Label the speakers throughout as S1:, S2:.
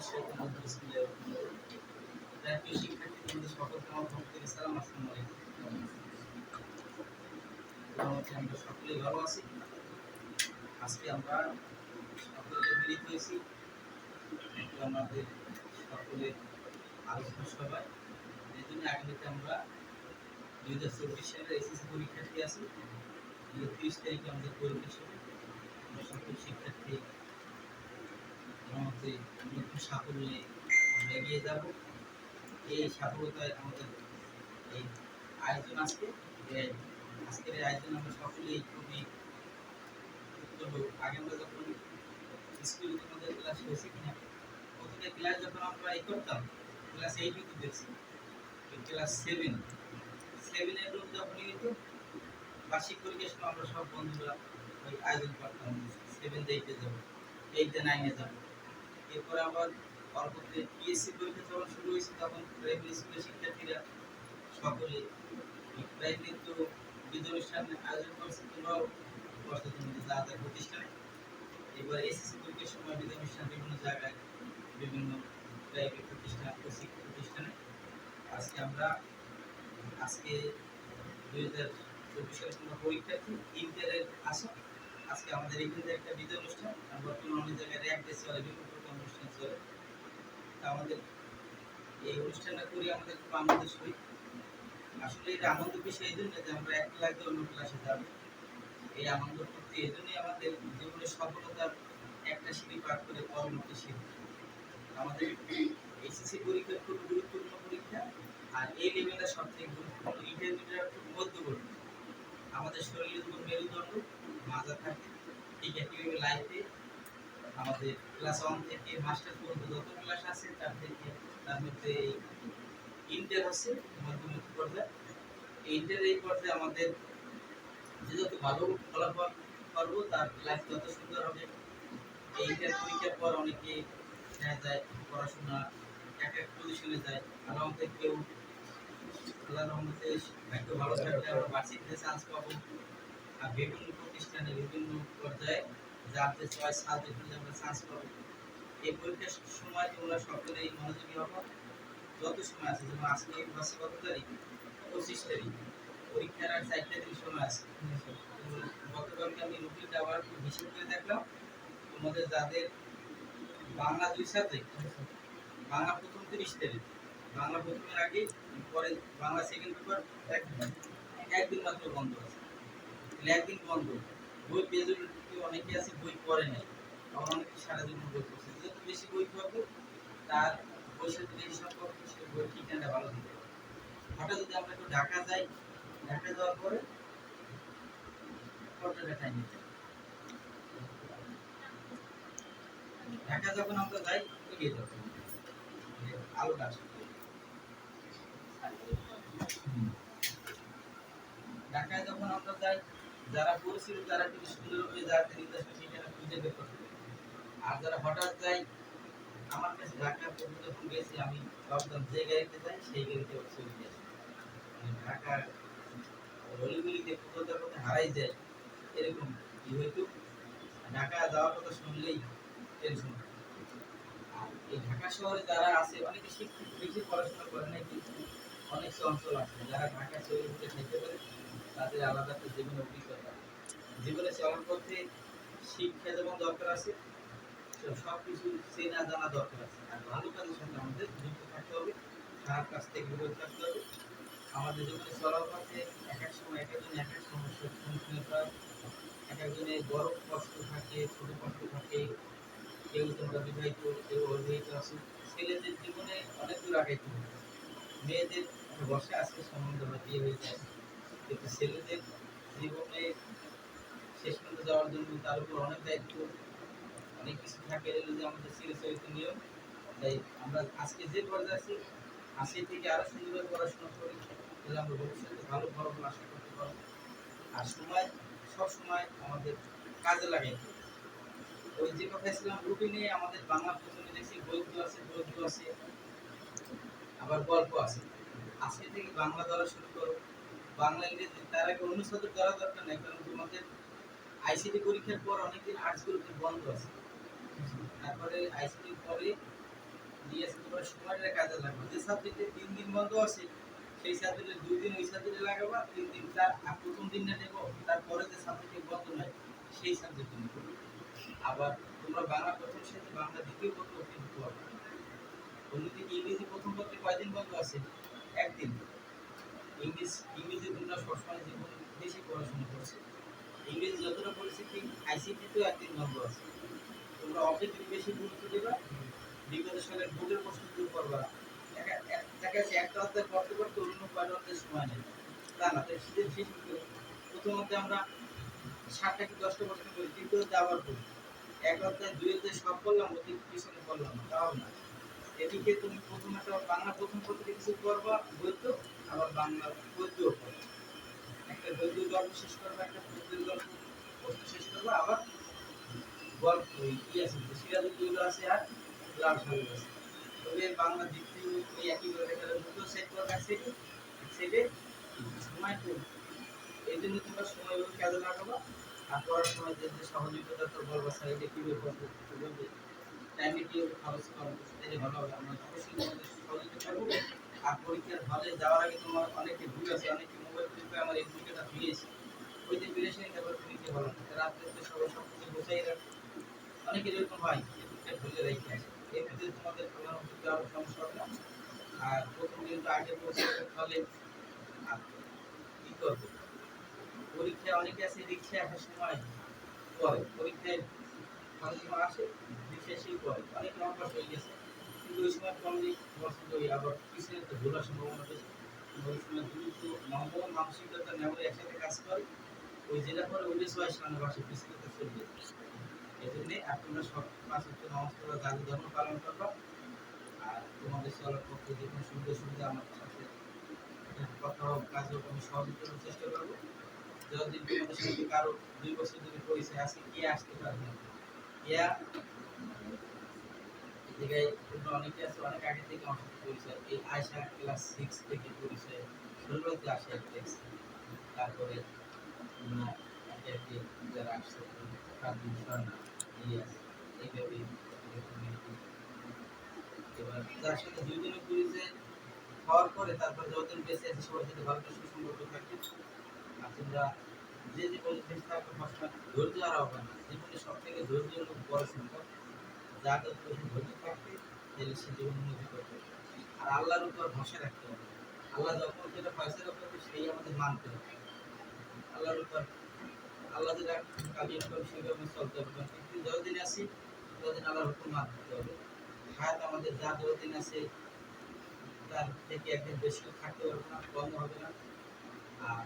S1: শিক্ষার্থীদের সকলকে আমার পক্ষ থেকে সালাম। আসসালামু আলাইকুম। আমরা সকলেই ভালো আছি। আজকে আমরা সকলে মিলিত হয়েছি আমাদের সকলের আলোচনা সভায়। এই জন্য আগামীতে আমরা 2024 সালের এসএসসি পরীক্ষার্থী আছি। 30 তারিখে আমাদের পরীক্ষা শুরু। আমরা সকল শিক্ষার্থী আমাদের নতুন সাফল্যে আমরা এগিয়ে যাব। এই সফলতায় আমাদের এই আয়োজন আজকের এই আয়োজন আমরা সকলেই খুবই আগে আমরা যখন স্কুলে আমাদের ক্লাস হয়েছে কিনা, প্রতিটা ক্লাস যখন আমরা করতাম, ক্লাস 8 কিন্তু দেখছি, ক্লাস 7 রূপ যখন বার্ষিক পরীক্ষার সময় আমরা সব বন্ধুরা ওই আয়োজন করতাম 7 8 যাবো, 8 9 যাবো। এরপরে আবার পরবর্তী পিএসসি পরীক্ষা যখন শুরু হয়েছে তখন প্রাইমারি স্কুলের শিক্ষার্থীরা সকলে প্রাইমারি তো বিদ্যা অনুষ্ঠান আয়োজন করছে, তোমরাও করছো তোমাদের যা যা প্রতিষ্ঠানে। এবার এসএসসি পরীক্ষার সময় বিদ্যা অনুষ্ঠান বিভিন্ন জায়গায় বিভিন্ন প্রাইভেট প্রতিষ্ঠান কোচিং প্রতিষ্ঠানে আজকে 2024 সালের তোমরা পরীক্ষার্থী ইন্টারের আসো। আজকে আমাদের এখানে একটা বিদ্যা অনুষ্ঠান, বর্তমানে অনেক জায়গায় র্যাক ডে চলে, বিভিন্ন প্রকার অনুষ্ঠান চলে। আমাদের এই অনুষ্ঠানটা করি আমাদের খুব আনন্দের সহিত। আসলে এটা আনন্দ বিষয় এই জন্য যে আমরা এক ক্লাসে অন্য ক্লাসে যাব। এই আনন্দ করতে এই জন্যই আমাদের জীবনের সফলতার একটা সিঁড়ি পার করে পরবর্তী সিঁড়ি। আমাদের এসএসসি পরীক্ষা খুব গুরুত্বপূর্ণ পরীক্ষা, আর এই লেভেলটা সবথেকে গুরুত্বপূর্ণ। ইন্টারমিডিয়েট খুব মধ্যবর্তী। আমাদের শরীরের উপর মেরুদণ্ড মাজা থাকে, ঠিক একইভাবে লাইফে আমাদের ক্লাস 1 থেকে মাস্টার পর্যন্ত যত ক্লাস আছে তার মধ্যে ইন্টার হচ্ছে মাধ্যমিক পর্যায়ে। ইন্টার এই পর্যায়ে আমাদের যে যত ভালো ফলাফল করবো তার লাইফ যত সুন্দর হবে। এই ইন্টার পরীক্ষার পর অনেকে দেখা যায় পড়াশোনা এক পজিশনে যায়। আমাদের কেউ আল্লাহর রহমতে একটু ভালো থাকলে আমরা ভার্সিটিতে চান্স পাবো, আর বিভিন্ন প্রতিষ্ঠানে বিভিন্ন পর্যায়ে যাতে চয়েস সাবজেক্টে আমরা চান্স পাবো। এই পরীক্ষার সময় তোমরা সকলেই মনোযোগী হবো। যত সময় আছে, যেমন আজকে মাসে কত তারিখ, 25 তারিখ, পরীক্ষার আর 4টা দিন সময় আছে। গতকালকে আমি রুটিনটা আবার হিসেব করে দেখলাম, তোমাদের যাদের বাংলা 2 সাবজেক্ট, বাংলা প্রথম 30 তারিখ, বাংলা প্রথমের আগে, পরে বাংলা সেকেন্ড পেপার একদিন মাত্র বন্ধ আছে। একদিন বন্ধ, বই পেজে অনেকে আছে বই পড়ে নাই, আবার অনেকে সারাদিন বই পড়ছে। যত বেশি বই পড়বে তার বইয়ের বেশি সংখ্যক সে বই ঠিকানাটা ভালো দিতে পারে। হঠাৎ যদি আমরা একটু ঢাকা যাই, ঢাকা যাওয়ার পরে ঢাকায় নিতে ঢাকা যখন আমরা যাই এগিয়ে যাবো আলোটা আসে। ঢাকায় যখন আমরা যাই, যারা পরিচিত তারা কিন্তু সুন্দরভাবে যাতে নির্দেশনা সেখানে খুঁজে বের করতে পারে। আর যারা হঠাৎ যাই, আমার কাছে ঢাকা পর্যন্ত যখন গেছি আমি ভাবতাম যে গাড়িতে যাই সেই গাড়িতে চলে গেছি। ঢাকার গলিগুলিতে কোথাও কোথাও হারাই যায়, এরকম কি হয়তো ঢাকা যাওয়ার কথা শুনলেই টেনশন। আর এই ঢাকা শহরে যারা আছে অনেকে শিক্ষিত, বেশি পড়াশোনা করে না, কিন্তু অনেক অঞ্চল আছে যারা ঢাকা শহরে উঠে থাকতে পারে, তাদের আলাদা একটা জীবনের অভিজ্ঞতা। জীবনে চলার পথে শিক্ষা যেমন দরকার আছে, সব কিছু চেনা জানা দরকার আছে। আর ভালো কাজের সাথে আমাদের যুক্ত থাকতে হবে, খারাপ কাজ থেকে বিরত থাকতে হবে। আমাদের জীবনে চলার পথে এক এক সময় এক একজন এক এক সমস্যার সম্মুখীন হয়। এক একজনের বড় কষ্ট থাকে, ছোট কষ্ট থাকে। কেউ তোমরা বিবাহিত, কেউ অবিবাহিত আছে। ছেলেদের জীবনে অনেক দূর আগাইতে হবে, মেয়েদের বসে আজকে সম্বন্ধ হয়, বিয়ে হয়ে যায়, কিন্তু ছেলেদের জীবনে শেষ পর্যন্ত যাওয়ার জন্য তার উপর অনেক দায়িত্ব, অনেক কিছু থাকে, যে আমাদের চিরচরিত নিয়ম। তাই আমরা আজকে যে পর্যায়ে আছি, আজকে থেকে আরো সুন্দরভাবে পড়াশোনা করি, তাহলে আমরা ভবিষ্যতে ভালো ফলাফল আশা করতে পারবো। আর সময় সব সময় আমাদের কাজে লাগাইতে। ওই যে কথা ছিলাম রুটিনে আমাদের বাংলা প্রথমে দেখছি বইগুলো আছে, গল্প আছে, আবার গল্প আছে। আজকে থেকে বাংলা ধরা শুরু করো, বাংলা ইংরেজি তার আগে অনুষদের ধরা দরকার নেই, কারণ তোমাদের আইসিটি পরীক্ষার পর অনেকদিন আর্টস গ্রুপের বন্ধ আছে। তারপরে আইসিটির পরে তারপরে সময়টা কাজে লাগবে। যে সাবজেক্টে 3 দিন বন্ধ আছে সেই সাবজেক্টে 2 দিন ওই সাবজেক্টে লাগাবা, 3 দিন তার প্রথম দিনটা নেবো, তারপরে যে সাবজেক্টে বন্ধ নাই সেই সাবজেক্টে নেবো। আবার তোমরা বাংলা প্রথম সাথে বাংলা দ্বিতীয় পত্র কিন্তু পাবে। অন্যদিকে ইংরেজি প্রথম পত্রে কয়দিন বন্ধ আছে? একদিন। ইংরেজি তোমরা সবসময় জীবনে বেশি পড়াশোনা করছে, ইংরেজি যতটা পড়েছি ঠিক আইসিটিতেও একদিন বন্ধ আছে। তোমরা অবজেক্টিভ বেশি গুরুত্ব দেবা, বিগত সালের বোর্ডের প্রশ্নগুলো করবা। দেখা যাচ্ছে একটা অধ্যায় পড়তে পড়তে অন্য কয়েকটা অধ্যায় সময় নেই, তা না। তাই শীতের শেষ প্রথম অধ্যায় আমরা 7টা কি 10টা প্রশ্ন করি, তৃতীয় অধ্যায় আবার করি। এক অধ্যায় 2 অধ্যায় সব করলাম, অতি পিছনে করলাম না, তাও না। এদিকে তুমি প্রথম একটা বাংলা প্রথম পত্রে কিছু করবা গদ্য, আবার বাংলা গদ্যও করবা। একটা গদ্য গল্প শেষ করবা, একটা পদ্যের গল্প প্রশ্ন শেষ করবা, আবার গল্প কি আছে সিরাজুদ্দৌলা আছে আর লাল সাহেব আছে। তবে বাংলা দ্বিতীয় ওই একই করে দেখা যায় দুটো সেট করবা, এক সেটে সময় কম। এই জন্য তোমরা সময় কাজে লাগাবা। আর পড়ার সময় যে সহযোগিতা তো বলবা সাইডে কিভাবে করবে, টাইমে কি খরচ করবো, সেটাই ভালো হবে। আমরা অবশ্যই তোমাদের সহযোগিতা করবো। আর পরীক্ষার হলে যাওয়ার আগে তোমার অনেকে ভুল আছে, অনেকে মোবাইল ফোনে আমার এই ভুলটা ফিরেছি, ওই যে ফিরে সেই তারপর তুমি কি বলো রাত্রে সবাই সব কিছু বোঝাই রাখো। অনেকের এরকম হয় ভুলে রেখে আসে, এমনিতে তোমাদের কোনো সমস্যা হবে না। আর প্রথম দিন তো আগে পৌঁছে ফলে কি করবো, পরীক্ষায় অনেকে আছে রিক্সায় আসার সময় পরে, পরীক্ষায় অনেক সময় আসে রিক্সায় এসেই পরে, অনেক নম্বর হয়ে গেছে, কিন্তু ওই সময় কমলি পছন্দ হই, আবার পিছনে তো ভুলার সম্ভাবনা বেশি। ওই সময় দ্রুত নম্বর মানসিকতা নেমে একসাথে কাজ করে, ওই যেটা পরে ওইটা সবাই সামনে বসে পিছনে তো চলবে। এই জন্যে আর তোমরা সব 5 ওয়াক্ত নামাজ পড়া, জাতি ধর্ম পালন করবা। আর তোমাদের চলার পক্ষে যে কোনো সুবিধা আমার সাথে কথা হোক কাজ হোক আমি সহযোগিতা করার চেষ্টা করবো। যদি তোমাদের সাথে কারো 2 বছর যদি পরিচয় আছে, কে আসতে পারবে না, ইয়া জায়গায় তোমরা অনেকে আছে অনেক আগে থেকে আমার সাথে পরিচয়, এই আয়সা ক্লাস 6 থেকে পরিচয়, 16 ক্লাসে দেখছি। তারপরে একে একে যারা আসছে তার বিষয় ইলিয়াস, এইভাবে এবার যার সাথে 2 দিনের পরিচয় হওয়ার পরে তারপর যতদিন বেঁচে আছে সবার সাথে ভালো সুসম্পর্ক থাকবে। আর তোমরা যে কোনো জিনিস থাকবে সবসময় ধৈর্য হারা হবে না। জীবনে সব থেকে ধৈর্য হলো বড় সম্পদ। যার যত বেশি ধৈর্য থাকবে তাহলে সে জীবন উন্নতি করবে। আর আল্লাহর উপর ভরসা রাখতে হবে। আল্লাহ যখন যেটা ফয়সালা করবে সেই আমাদের মানতে হবে। আল্লাহর উপর আল্লাহ যেটা কালিয়ে করবে সেভাবে চলতে হবে। কিন্তু যতদিন আছি ততদিন আল্লাহর হুকুম মানতে হবে। হায়াত আমাদের যা যতদিন আছে তার থেকে একদিন বেশি থাকতে পারবো না, কম হবে না। আর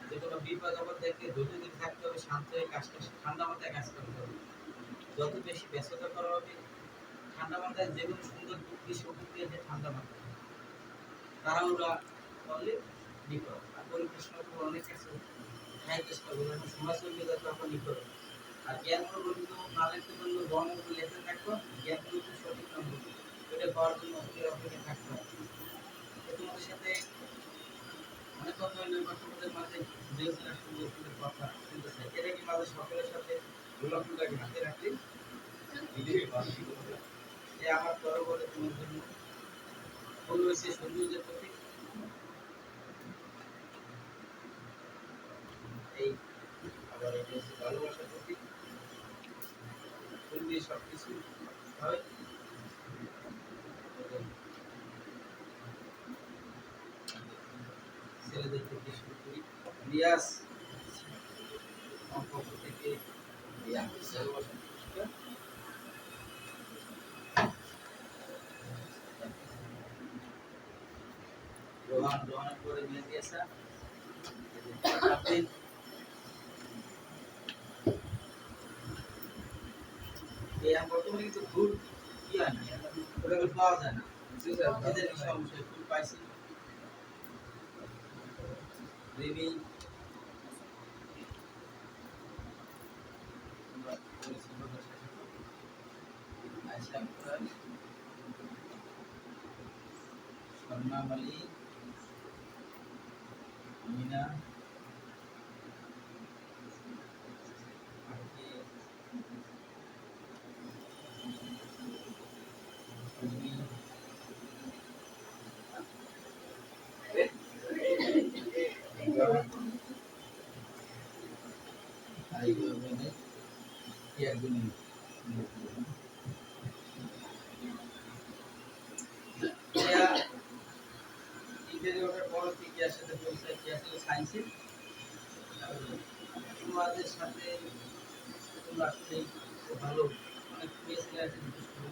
S1: যে কোনো বিপদ আপদ দেখে ধৈর্য ধরে থাকতে হবে, শান্ত হয়ে কাজটা ঠান্ডা মাথায় কাজ করতে হবে। যত বেশি ব্যস্ততা করা হবে, ঠান্ডা মাথায় যে কোনো সুন্দর দৃশ্য প্রক্রিয়া যে ঠান্ডা মাথায় তাড়াহুড়া করলে বিপদ। আর পরীক্ষার সময় তোমার অনেক কিছু খাই চেষ্টা করবো, যখন সময় চলবে যাতে তখন বিপদ। আর জ্ঞানগুলো বলতো না লিখতে বললো বর্ণগুলো লেখতে থাকতো, জ্ঞানগুলো একটু সঠিক নম্বর এটা পাওয়ার জন্য অপেক্ষা থাকতে হবে। তোমাদের সাথে অনেক কথা হইলো, এবার তোমাদের মাঝে যে সুন্দর সুন্দর কথা শুনতে চাই। এটা কি মাঝে সকলের সাথে গোলাপগুলাকে হাতে রাখলে যে আমার তরফ বলে তোমার জন্য ফুল হয়েছে সৌন্দর্যের প্রতীক। এই আবার এটা হচ্ছে ভালোবাসার প্রতীক। ফুল দিয়ে সবকিছু হয়। ছেলেদের থেকে শুরু করি, রিয়াজ পক্ষ থেকে ভালোবাসার পুরস্কার। রোহানের পরে মেহেদি হাসান, বর্তমানে কিন্তু ফুল কি হয় না, ওটা পাওয়া যায় না, এদের সমস্যা। ফুল পাইছি রিমি, স্বর্ণা মালিক, মিনা, একদম ইন্টেরিয়রের বড় কি আসলে পরিচয় কি আসলে সায়েন্সের তোমাদের সাথে তোমরা আসলে ভালো অনেক পেয়েছিলে আছে বিশেষ করে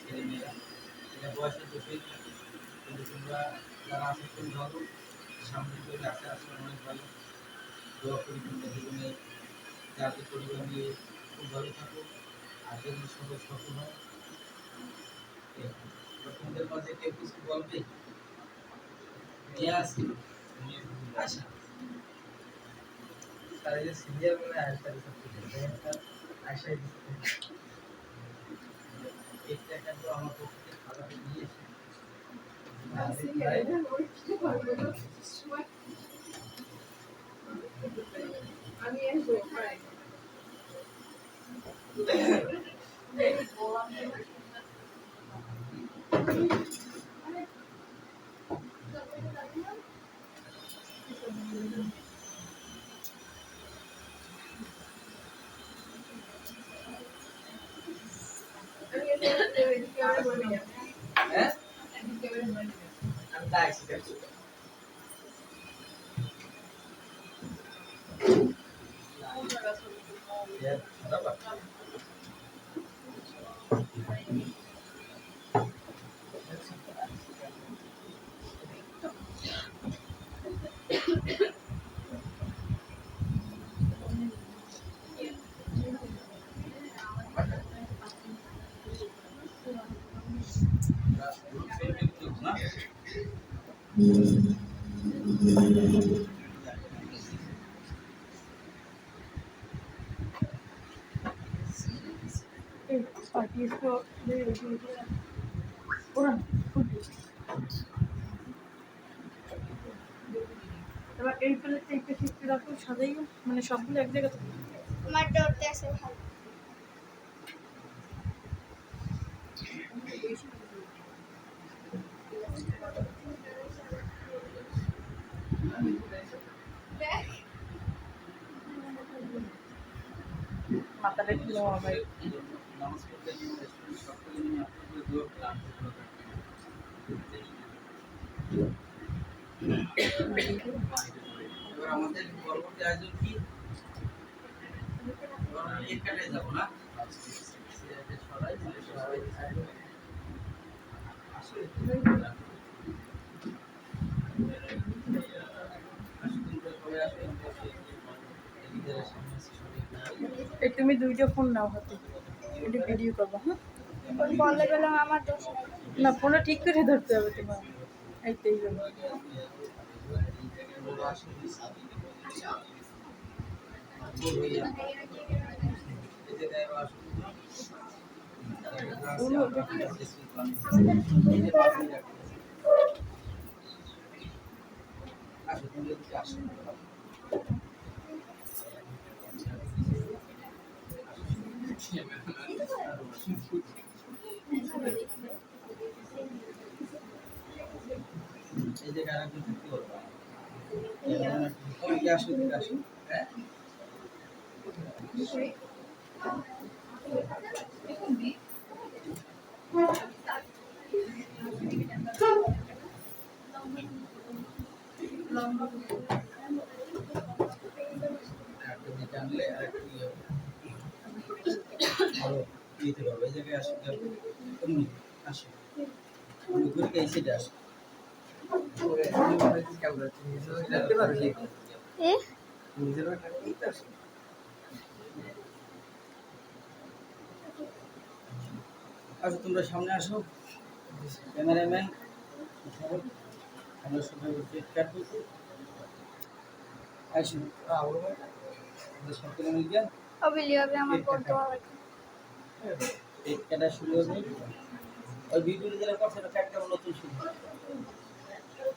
S1: ছেলেমেয়েরা এটা বয়সের দোষেই থাকে কিন্তু তোমরা যারা আছে খুব ভালো সামনে করে আস্তে আস্তে অনেক ভালো দোয়া করি তোমরা জীবনে জাতি পরিবার নিয়ে খুব ভালো থাকো আর যদি সবাই সফল হয় তোমাদের মাঝে কেউ কিছু বলবে নিয়ে আসি আচ্ছা তারা যে সিনিয়র মানে আয়সা আয়সা একটা কিন্তু আমার পক্ষে খাবার নিয়ে
S2: আমি আসবো
S1: হ্যাঁ আমি তাই শিখেছি
S2: এবার এই প্লেটটা একটু শিখতে রাখো সাজাই মানে সবগুলো এক জায়গায় থাকে
S3: আমার ডরতে আছে ভালো
S2: মাথাটা একটু হবে
S1: নামাজ পড়তে সকলে মিলে আপনাদের দোয়া করলাম এবার আমাদের পরবর্তী আয়োজন কি এক কাটায় যাবো না সবাই সবাই আসলে
S2: এই তুমি দুইটা ফোন নাও হাতে এটা ভিডিও করবো হ্যাঁ
S3: বলে গেলাম আমার দোষ
S2: না ফোনটা ঠিক করে ধরতে হবে তোমার এই তো এই জন্য
S1: এই যে কারা কি করবে আসুন আসুন হ্যাঁ জানলে আর একটু ভালো দিতে পারবে এই জায়গায় আসুন আসুন ঘুরে এই সাইডে আসুন আচ্ছা তোমরা সামনে আসো ক্যামেরাম্যান আমরা সবাই কাট করছি আসুন সকলে মিলে
S3: অবিলি হবে আমার পড়তে হবে
S1: এই কাটা শুরু হবে ওই ভিডিও যারা করছে এটা একটা নতুন শুরু